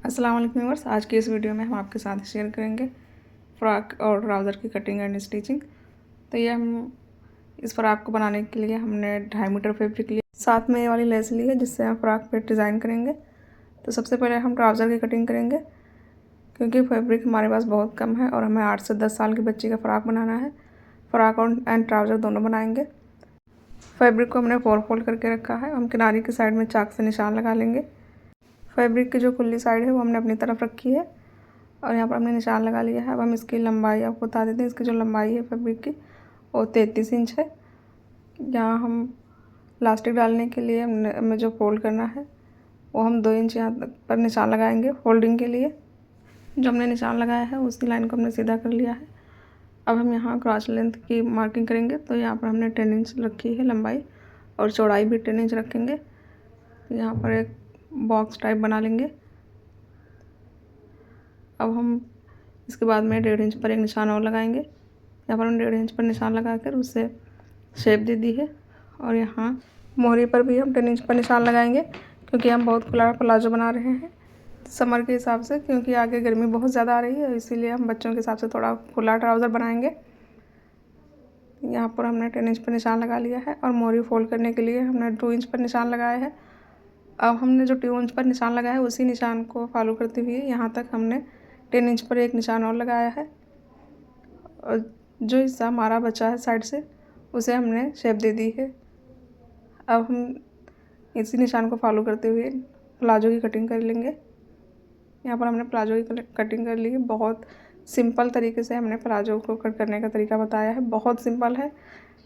अस्सलाम वालेकुम व्यूअर्स, आज की इस वीडियो में हम आपके साथ शेयर करेंगे फ़्रॉक और ट्राउज़र की कटिंग एंड स्टिचिंग। तो ये हम इस फ़्रॉक को बनाने के लिए हमने 2.5 मीटर फैब्रिक लिया, साथ में ये वाली लेस ली है जिससे हम फ़्रॉक पे डिज़ाइन करेंगे। तो सबसे पहले हम ट्राउज़र की कटिंग करेंगे, क्योंकि फैब्रिक हमारे पास बहुत कम है और हमें 8 से 10 साल की बच्ची का फ़्रॉक बनाना है। फ़्रॉक एंड ट्राउज़र दोनों बनाएंगे। फैब्रिक को हमने 4 फोल्ड करके रखा है। हम किनारे की साइड में चाक से निशान लगा लेंगे। फैब्रिक की जो खुली साइड है वो हमने अपनी तरफ रखी है और यहाँ पर हमने निशान लगा लिया है। अब हम इसकी लंबाई आपको बता देते हैं। इसकी जो लंबाई है फैब्रिक की वो 33 इंच है। यहाँ हम इलास्टिक डालने के लिए हमें जो फोल्ड करना है वो हम 2 इंच यहाँ पर निशान लगाएंगे फोल्डिंग के लिए। जो हमने निशान लगाया है उसी लाइन को हमने सीधा कर लिया है। अब हम यहाँ क्रॉस लेंथ की मार्किंग करेंगे। तो यहाँ पर हमने 10 इंच रखी है लंबाई और चौड़ाई भी 10 इंच रखेंगे। यहाँ पर एक बॉक्स टाइप बना लेंगे। अब हम इसके बाद में 1.5 इंच पर एक निशान और लगाएंगे। यहाँ पर हम 1.5 इंच पर निशान लगाकर उससे शेप दे दी है। और यहाँ मोहरी पर भी हम 10 इंच पर निशान लगाएंगे, क्योंकि हम बहुत खुला प्लाजो बना रहे हैं समर के हिसाब से, क्योंकि आगे गर्मी बहुत ज़्यादा आ रही है, इसीलिए हम बच्चों के हिसाब से थोड़ा खुला ट्राउज़र बनाएंगे। यहाँ पर हमने 10 इंच पर निशान लगा लिया है और मोहरी फोल्ड करने के लिए हमने 2 इंच पर निशान लगाया है। अब हमने जो 2 इंच पर निशान लगाया है उसी निशान को फॉलो करते हुए यहाँ तक हमने 10 इंच पर एक निशान और लगाया है और जो हिस्सा हमारा बचा है साइड से उसे हमने शेप दे दी है। अब हम इसी निशान को फॉलो करते हुए प्लाजो की कटिंग कर लेंगे। यहाँ पर हमने प्लाजो की कटिंग कर ली है। बहुत सिंपल तरीके से हमने प्लाजो को कट करने का तरीका बताया है। बहुत सिंपल है,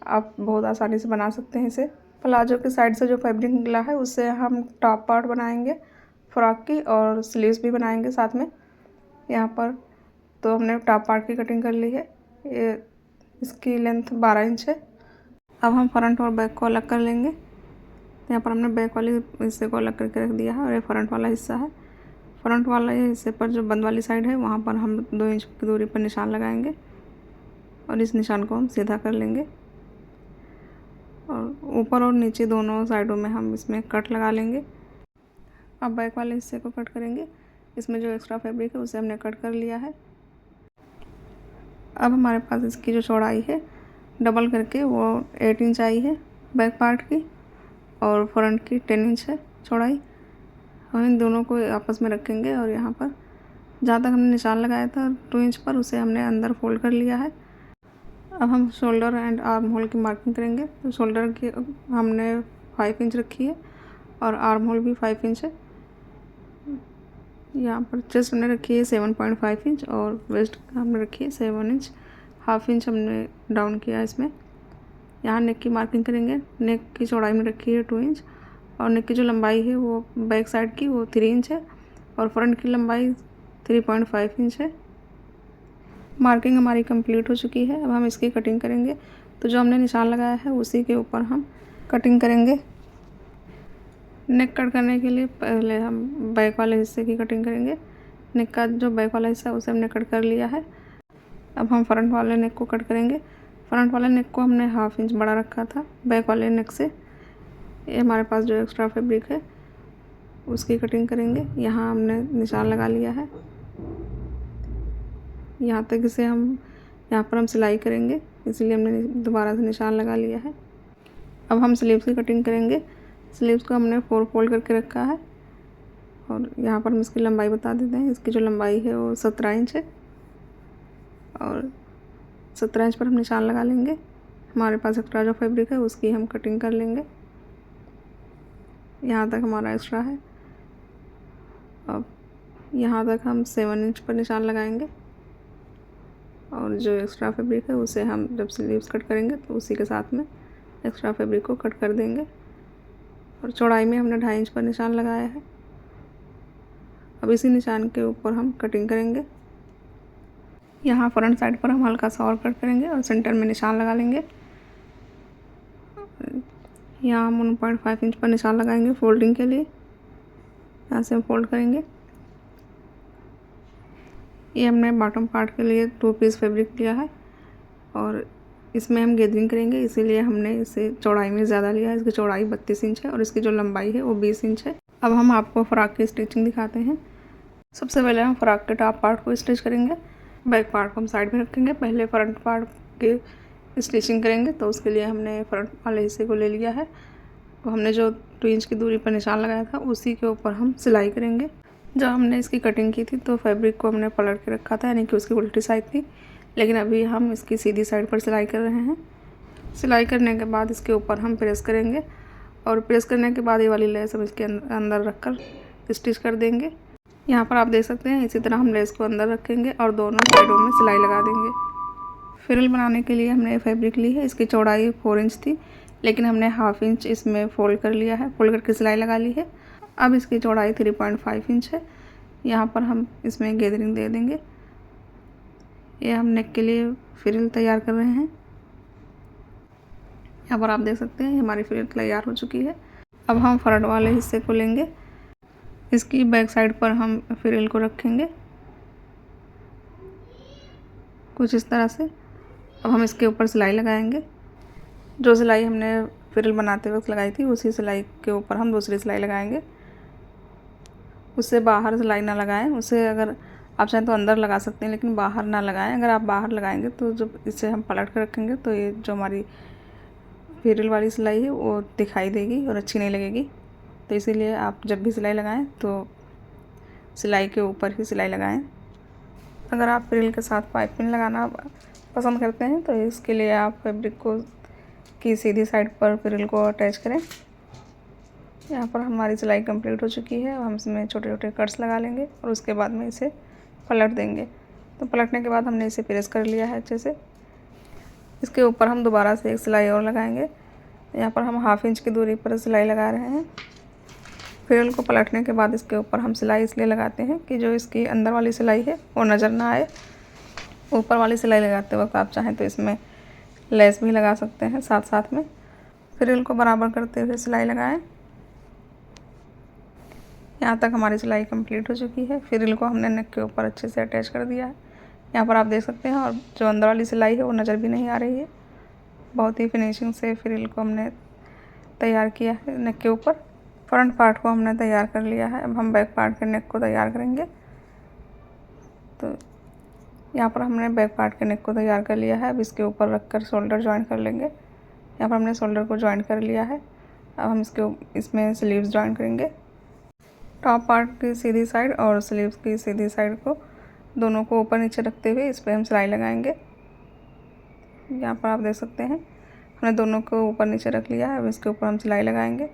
आप बहुत आसानी से बना सकते हैं इसे। प्लाजो के साइड से जो फैब्रिक निकला है उससे हम टॉप पार्ट बनाएंगे फ्रॉक की और स्लीव्स भी बनाएंगे साथ में। यहाँ पर तो हमने टॉप पार्ट की कटिंग कर ली है। ये इसकी लेंथ 12 इंच है। अब हम फ्रंट और बैक को अलग कर लेंगे। यहाँ पर हमने बैक वाले हिस्से को अलग करके रख दिया है और ये फ्रंट वाला हिस्सा है। फ्रंट वाला हिस्से पर जो बंद वाली साइड है वहाँ पर हम 2 इंच की दूरी पर निशान लगाएंगे और इस निशान को हम सीधा कर लेंगे और ऊपर और नीचे दोनों साइडों में हम इसमें कट लगा लेंगे। अब बैक वाले हिस्से को कट करेंगे। इसमें जो एक्स्ट्रा फैब्रिक है उसे हमने कट कर लिया है। अब हमारे पास इसकी जो चौड़ाई है डबल करके वो 8 इंच आई है बैक पार्ट की और फ्रंट की 10 इंच है चौड़ाई। हम इन दोनों को आपस में रखेंगे और यहाँ पर जहाँ तक हमने निशान लगाया था 2 इंच पर उसे हमने अंदर फोल्ड कर लिया है। अब हम शोल्डर एंड आर्म होल की मार्किंग करेंगे। तो शोल्डर की हमने 5 इंच रखी है और आर्म होल भी 5 इंच है। यहाँ पर चेस्ट हमने रखी है 7.5 इंच और वेस्ट हमने रखी है 7 इंच। हाफ इंच हमने डाउन किया इसमें। यहाँ नेक की मार्किंग करेंगे। नेक की चौड़ाई में रखी है 2 इंच और नेक की जो लंबाई है वो बैक साइड की वो 3 इंच है और फ्रंट की लंबाई 3.5 इंच है। मार्किंग हमारी कंप्लीट हो चुकी है। अब हम इसकी कटिंग करेंगे। तो जो हमने निशान लगाया है उसी के ऊपर हम कटिंग करेंगे। नेक कट करने के लिए पहले हम बैक वाले हिस्से की कटिंग करेंगे। नेक का जो बैक वाला हिस्सा है उसे हमने कट कर लिया है। अब हम फ्रंट वाले नेक को कट करेंगे। फ्रंट वाले नेक को हमने हाफ इंच बड़ा रखा था बैक वाले नेक से। ये हमारे पास जो एक्स्ट्रा फैब्रिक है उसकी कटिंग करेंगे। यहाँ हमने निशान लगा लिया है। यहाँ तक इसे यहाँ पर हम सिलाई करेंगे, इसलिए हमने दोबारा से निशान लगा लिया है। अब हम स्लीव्स की कटिंग करेंगे। स्लीव्स को हमने 4 फोल्ड करके रखा है और यहाँ पर हम इसकी लंबाई बता देते हैं। इसकी जो लंबाई है वो 17 इंच है और 17 इंच पर हम निशान लगा लेंगे। हमारे पास एक्स्ट्रा जो फैब्रिक है उसकी हम कटिंग कर लेंगे। यहाँ तक हमारा एक्स्ट्रा है। अब यहाँ तक हम 7 इंच पर निशान लगाएंगे और जो एक्स्ट्रा फैब्रिक है उसे हम जब स्लीव्स कट करेंगे तो उसी के साथ में एक्स्ट्रा फैब्रिक को कट कर देंगे। और चौड़ाई में हमने 2.5 इंच पर निशान लगाया है। अब इसी निशान के ऊपर हम कटिंग करेंगे। यहाँ फ्रंट साइड पर हम हल्का सा और कट करेंगे और सेंटर में निशान लगा लेंगे। यहाँ हम 1.5 इंच पर निशान लगाएंगे फोल्डिंग के लिए। यहाँ से हम फोल्ड करेंगे। ये हमने बॉटम पार्ट के लिए 2 पीस फैब्रिक लिया है और इसमें हम गैदरिंग करेंगे, इसीलिए हमने इसे चौड़ाई में ज़्यादा लिया है। इसकी चौड़ाई 32 इंच है और इसकी जो लंबाई है वो 20 इंच है। अब हम आपको फ्रॉक की स्टिचिंग दिखाते हैं। सबसे पहले हम फ्रॉक के टॉप पार्ट को स्टिच करेंगे। बैक पार्ट को हम साइड में रखेंगे, पहले फ्रंट पार्ट के स्टिचिंग करेंगे। तो उसके लिए हमने फ्रंट वाले हिस्से को ले लिया है, तो हमने जो 2 इंच की दूरी पर निशान लगाया था उसी के ऊपर हम सिलाई करेंगे। जब हमने इसकी कटिंग की थी तो फैब्रिक को हमने पलट के रखा था, यानी कि उसकी उल्टी साइड थी, लेकिन अभी हम इसकी सीधी साइड पर सिलाई कर रहे हैं। सिलाई करने के बाद इसके ऊपर हम प्रेस करेंगे और प्रेस करने के बाद ये वाली लेस हम इसके अंदर रखकर स्टिच कर देंगे। यहाँ पर आप देख सकते हैं, इसी तरह हम लेस को अंदर रखेंगे और दोनों साइडों में सिलाई लगा देंगे। फ्रिल बनाने के लिए हमने फैब्रिक ली है, इसकी चौड़ाई 4 इंच थी, लेकिन हमने हाफ इंच इसमें फोल्ड कर लिया है, फोल्ड करके सिलाई लगा ली है। अब इसकी चौड़ाई 3.5 इंच है। यहाँ पर हम इसमें गैदरिंग दे देंगे। ये हम नेक के लिए फ्रिल तैयार कर रहे हैं। यहाँ पर आप देख सकते हैं हमारी फ्रिल तैयार हो चुकी है। अब हम फ्रंट वाले हिस्से को लेंगे, इसकी बैक साइड पर हम फ्रिल को रखेंगे कुछ इस तरह से। अब हम इसके ऊपर सिलाई लगाएंगे। जो सिलाई हमने फ्रिल बनाते वक्त लगाई थी उसी सिलाई के ऊपर हम दूसरी सिलाई लगाएंगे। उससे बाहर सिलाई ना लगाएं, उसे अगर आप चाहें तो अंदर लगा सकते हैं, लेकिन बाहर ना लगाएं। अगर आप बाहर लगाएंगे तो जब इसे हम पलट कर रखेंगे तो ये जो हमारी फ्रिल वाली सिलाई है वो दिखाई देगी और अच्छी नहीं लगेगी। तो इसीलिए आप जब भी सिलाई लगाएं तो सिलाई के ऊपर ही सिलाई लगाएं। अगर आप फ्रिल के साथ पाइपिंग लगाना पसंद करते हैं तो इसके लिए आप फैब्रिक को की सीधी साइड पर फ्रिल को अटैच करें। यहाँ पर हमारी सिलाई कंप्लीट हो चुकी है। हम इसमें छोटे छोटे कट्स लगा लेंगे और उसके बाद में इसे पलट देंगे। तो पलटने के बाद हमने इसे प्रेस कर लिया है अच्छे से। इसके ऊपर हम दोबारा से एक सिलाई और लगाएंगे। यहाँ पर हम हाफ इंच की दूरी पर सिलाई लगा रहे हैं। फ्रिल को पलटने के बाद इसके ऊपर हम सिलाई इसलिए लगाते हैं कि जो इसकी अंदर वाली सिलाई है वो नज़र ना आए। ऊपर वाली सिलाई लगाते वक्त आप चाहें तो इसमें लेस भी लगा सकते हैं साथ साथ में। फ्रिल को बराबर करते हुए सिलाई लगाएं। यहाँ तक हमारी सिलाई कंप्लीट हो चुकी है। फ्रिल को हमने नेक के ऊपर अच्छे से अटैच कर दिया है। यहाँ पर आप देख सकते हैं, और जो अंदर वाली सिलाई है वो नज़र भी नहीं आ रही है। बहुत ही फिनिशिंग से फ्रिल को हमने तैयार किया है नेक के ऊपर। फ्रंट पार्ट को हमने तैयार कर लिया है। अब हम बैक पार्ट के नेक को तैयार करेंगे। तो यहाँ पर हमने बैक पार्ट के नेक को तैयार कर लिया है। अब इसके ऊपर रखकर शोल्डर ज्वाइन कर लेंगे। यहाँ पर हमने शोल्डर को ज्वाइन कर लिया है। अब हम इसमें स्लीव्स ज्वाइन करेंगे। टॉप पार्ट की सीधी साइड और स्लीव्स की सीधी साइड को दोनों को ऊपर नीचे रखते हुए इस पर हम सिलाई लगाएंगे। यहाँ पर आप देख सकते हैं हमने दोनों को ऊपर नीचे रख लिया है। अब इसके ऊपर हम सिलाई लगाएंगे।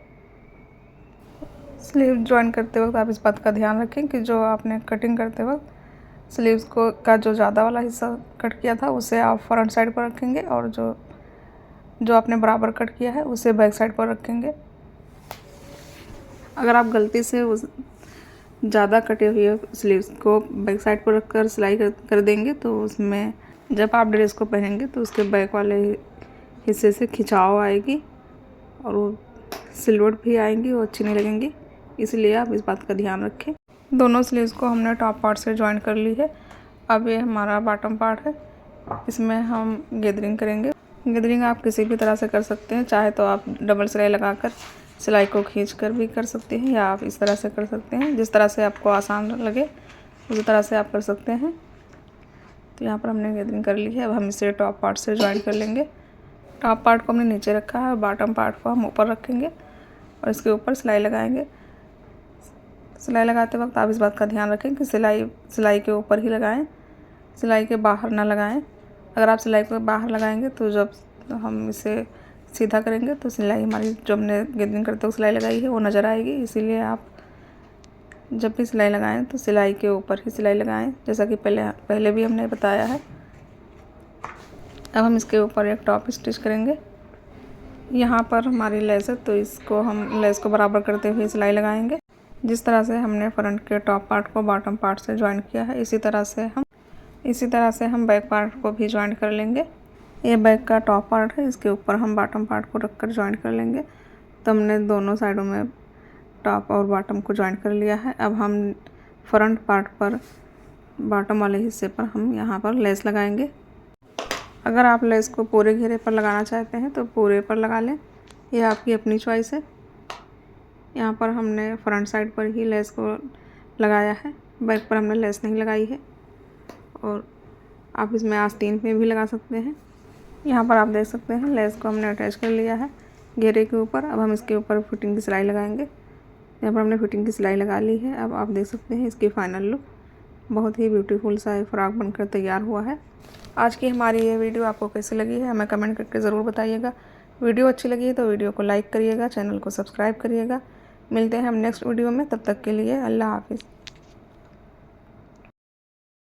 स्लीव ज्वाइन करते वक्त आप इस बात का ध्यान रखें कि जो आपने कटिंग करते वक्त स्लीव्स का जो ज़्यादा वाला हिस्सा कट किया था उसे आप फ्रंट साइड पर रखेंगे, और जो आपने बराबर कट किया है उसे बैक साइड पर रखेंगे। अगर आप गलती से उस ज़्यादा कटे हुए स्लीव्स को बैक साइड पर रखकर सिलाई कर देंगे तो उसमें जब आप ड्रेस को पहनेंगे तो उसके बैक वाले हिस्से से खिंचाव आएगी और वो सिलवट भी आएंगी, वो अच्छी नहीं लगेंगी। इसलिए आप इस बात का ध्यान रखें। दोनों स्लीव्स को हमने टॉप पार्ट से ज्वाइन कर ली है। अब ये हमारा बॉटम पार्ट है, इसमें हम गैदरिंग करेंगे। गैदरिंग आप किसी भी तरह से कर सकते हैं, चाहे तो आप डबल सिलाई लगाकर सिलाई को खींचकर भी कर सकते हैं, या आप इस तरह से कर सकते हैं। जिस तरह से आपको आसान लगे उसी तरह से आप कर सकते हैं। तो यहाँ पर हमने गैदरिंग कर ली है। अब हम इसे टॉप पार्ट से ज्वाइन कर लेंगे। टॉप पार्ट को हमने नीचे रखा है और बॉटम पार्ट को हम ऊपर रखेंगे और इसके ऊपर सिलाई लगाएंगे। सिलाई लगाते वक्त आप इस बात का ध्यान रखें कि सिलाई के ऊपर ही लगाएं, सिलाई के बाहर ना लगाएं। अगर आप सिलाई को बाहर लगाएंगे तो जब हम इसे सीधा करेंगे तो सिलाई हमारी जो हमने गैदरिंग करते वक्त सिलाई लगाई है वो नज़र आएगी। इसीलिए आप जब भी सिलाई लगाएं तो सिलाई के ऊपर ही सिलाई लगाएं, जैसा कि पहले भी हमने बताया है। अब हम इसके ऊपर एक टॉप स्टिच करेंगे। यहाँ पर हमारी लेस है तो इसको हम लेस को बराबर करते हुए सिलाई लगाएंगे। जिस तरह से हमने फ्रंट के टॉप पार्ट को बॉटम पार्ट से ज्वाइन किया है इसी तरह से हम बैक पार्ट को भी ज्वाइन कर लेंगे। ये बैक का टॉप पार्ट है, इसके ऊपर हम बॉटम पार्ट को रखकर ज्वाइन कर लेंगे। तो हमने दोनों साइडों में टॉप और बॉटम को ज्वाइन कर लिया है। अब हम फ्रंट पार्ट पर बॉटम वाले हिस्से पर हम यहाँ पर लेस लगाएंगे। अगर आप लेस को पूरे घेरे पर लगाना चाहते हैं तो पूरे पर लगा लें, यह आपकी अपनी चॉइस है। यहाँ पर हमने फ्रंट साइड पर ही लेस को लगाया है। बैक पर हमने लेस नहीं लगाई है और आप इसमें आस्तीन में भी लगा सकते हैं। यहाँ पर आप देख सकते हैं लेस को हमने अटैच कर लिया है घेरे के ऊपर। अब हम इसके ऊपर फिटिंग की सिलाई लगाएंगे। यहाँ पर हमने फिटिंग की सिलाई लगा ली है। अब आप देख सकते हैं इसकी फाइनल लुक बहुत ही ब्यूटीफुल सा फ्रॉक बनकर तैयार हुआ है। आज की हमारी ये वीडियो आपको कैसी लगी है हमें कमेंट करके ज़रूर बताइएगा। वीडियो अच्छी लगी है तो वीडियो को लाइक करिएगा, चैनल को सब्सक्राइब करिएगा। मिलते हैं हम नेक्स्ट वीडियो में, तब तक के लिए अल्लाह हाफिज़।